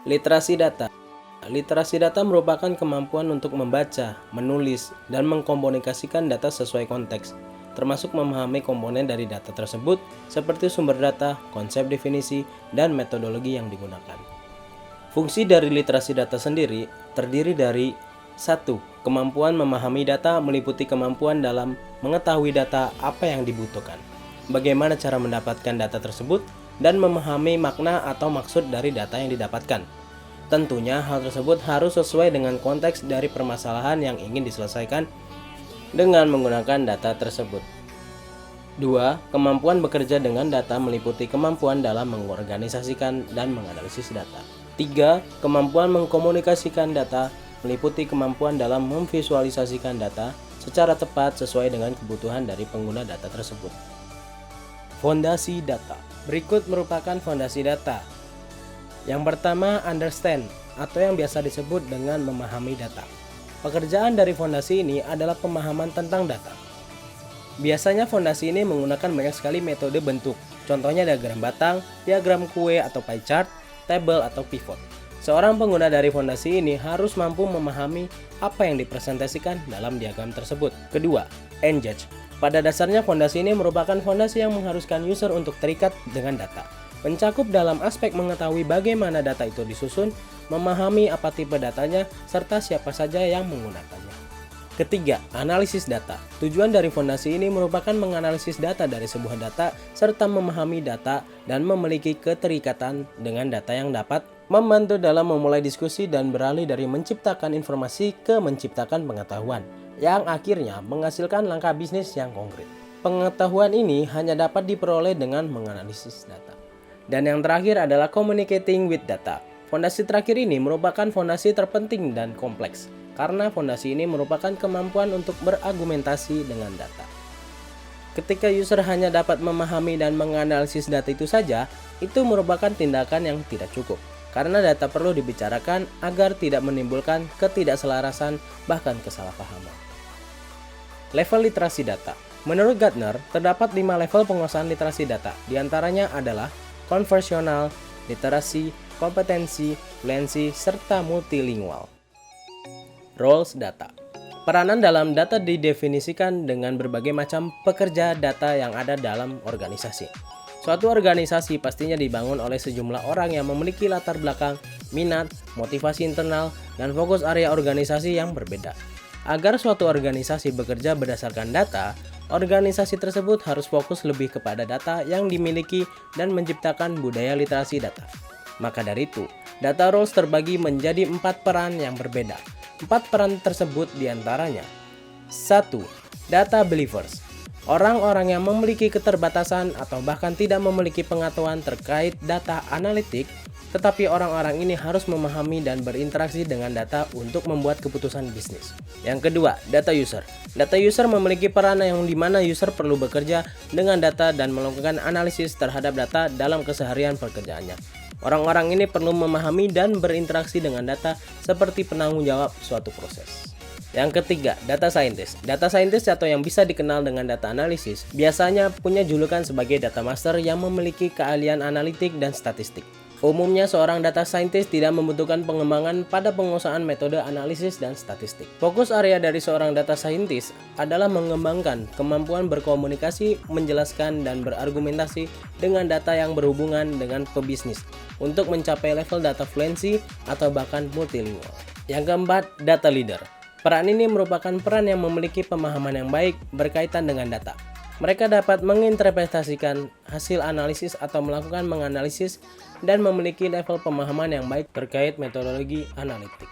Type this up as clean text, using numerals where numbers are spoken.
Literasi data. Literasi data merupakan kemampuan untuk membaca, menulis, dan mengkomunikasikan data sesuai konteks, termasuk memahami komponen dari data tersebut seperti sumber data, konsep definisi, dan metodologi yang digunakan. Fungsi dari literasi data sendiri terdiri dari 1. Kemampuan memahami data meliputi kemampuan dalam mengetahui data apa yang dibutuhkan, bagaimana cara mendapatkan data tersebut, dan memahami makna atau maksud dari data yang didapatkan. Tentunya hal tersebut harus sesuai dengan konteks dari permasalahan yang ingin diselesaikan dengan menggunakan data tersebut. 2. Kemampuan bekerja dengan data meliputi kemampuan dalam mengorganisasikan dan menganalisis data. 3. Kemampuan mengkomunikasikan data meliputi kemampuan dalam memvisualisasikan data secara tepat sesuai dengan kebutuhan dari pengguna data tersebut. Fondasi data. Berikut merupakan fondasi data. Yang pertama, understand, atau yang biasa disebut dengan memahami data. Pekerjaan dari fondasi ini adalah pemahaman tentang data. Biasanya fondasi ini menggunakan banyak sekali metode bentuk, contohnya diagram batang, diagram kue atau pie chart, tabel atau pivot. Seorang pengguna dari fondasi ini harus mampu memahami apa yang dipresentasikan dalam diagram tersebut. Kedua, engage. Pada dasarnya fondasi ini merupakan fondasi yang mengharuskan user untuk terikat dengan data. Mencakup dalam aspek mengetahui bagaimana data itu disusun, memahami apa tipe datanya, serta siapa saja yang menggunakannya. Ketiga, analisis data. Tujuan dari fondasi ini merupakan menganalisis data dari sebuah data, serta memahami data dan memiliki keterikatan dengan data yang dapat membantu dalam memulai diskusi dan beralih dari menciptakan informasi ke menciptakan pengetahuan, yang akhirnya menghasilkan langkah bisnis yang konkret. Pengetahuan ini hanya dapat diperoleh dengan menganalisis data. Dan yang terakhir adalah communicating with data. Fondasi terakhir ini merupakan fondasi terpenting dan kompleks, karena fondasi ini merupakan kemampuan untuk berargumentasi dengan data. Ketika user hanya dapat memahami dan menganalisis data itu saja, itu merupakan tindakan yang tidak cukup, karena data perlu dibicarakan agar tidak menimbulkan ketidakselarasan bahkan kesalahpahaman. Level literasi data. Menurut Gartner, terdapat 5 level penguasaan literasi data. Di antaranya adalah konversional, literasi, kompetensi, fluency, serta multilingual. Roles data. Peranan dalam data didefinisikan dengan berbagai macam pekerja data yang ada dalam organisasi. Suatu organisasi pastinya dibangun oleh sejumlah orang yang memiliki latar belakang, minat, motivasi internal, dan fokus area organisasi yang berbeda. Agar suatu organisasi bekerja berdasarkan data, organisasi tersebut harus fokus lebih kepada data yang dimiliki dan menciptakan budaya literasi data. Maka dari itu, data roles terbagi menjadi 4 peran yang berbeda. 4 peran tersebut diantaranya: 1. Data believers. Orang-orang yang memiliki keterbatasan atau bahkan tidak memiliki pengetahuan terkait data analitik, tetapi orang-orang ini harus memahami dan berinteraksi dengan data untuk membuat keputusan bisnis. Yang kedua, data user. Data user memiliki peran yang dimana user perlu bekerja dengan data dan melakukan analisis terhadap data dalam keseharian pekerjaannya. Orang-orang ini perlu memahami dan berinteraksi dengan data seperti penanggung jawab suatu proses. Yang ketiga, data scientist. Data scientist atau yang bisa dikenal dengan data analisis biasanya punya julukan sebagai data master yang memiliki keahlian analitik dan statistik. Umumnya seorang data scientist tidak membutuhkan pengembangan pada penguasaan metode analisis dan statistik. Fokus area dari seorang data scientist adalah mengembangkan kemampuan berkomunikasi, menjelaskan, dan berargumentasi dengan data yang berhubungan dengan pebisnis untuk mencapai level data fluency atau bahkan multilingual. Yang keempat, data leader. Peran ini merupakan peran yang memiliki pemahaman yang baik berkaitan dengan data. Mereka dapat menginterpretasikan hasil analisis atau melakukan menganalisis dan memiliki level pemahaman yang baik terkait metodologi analitik.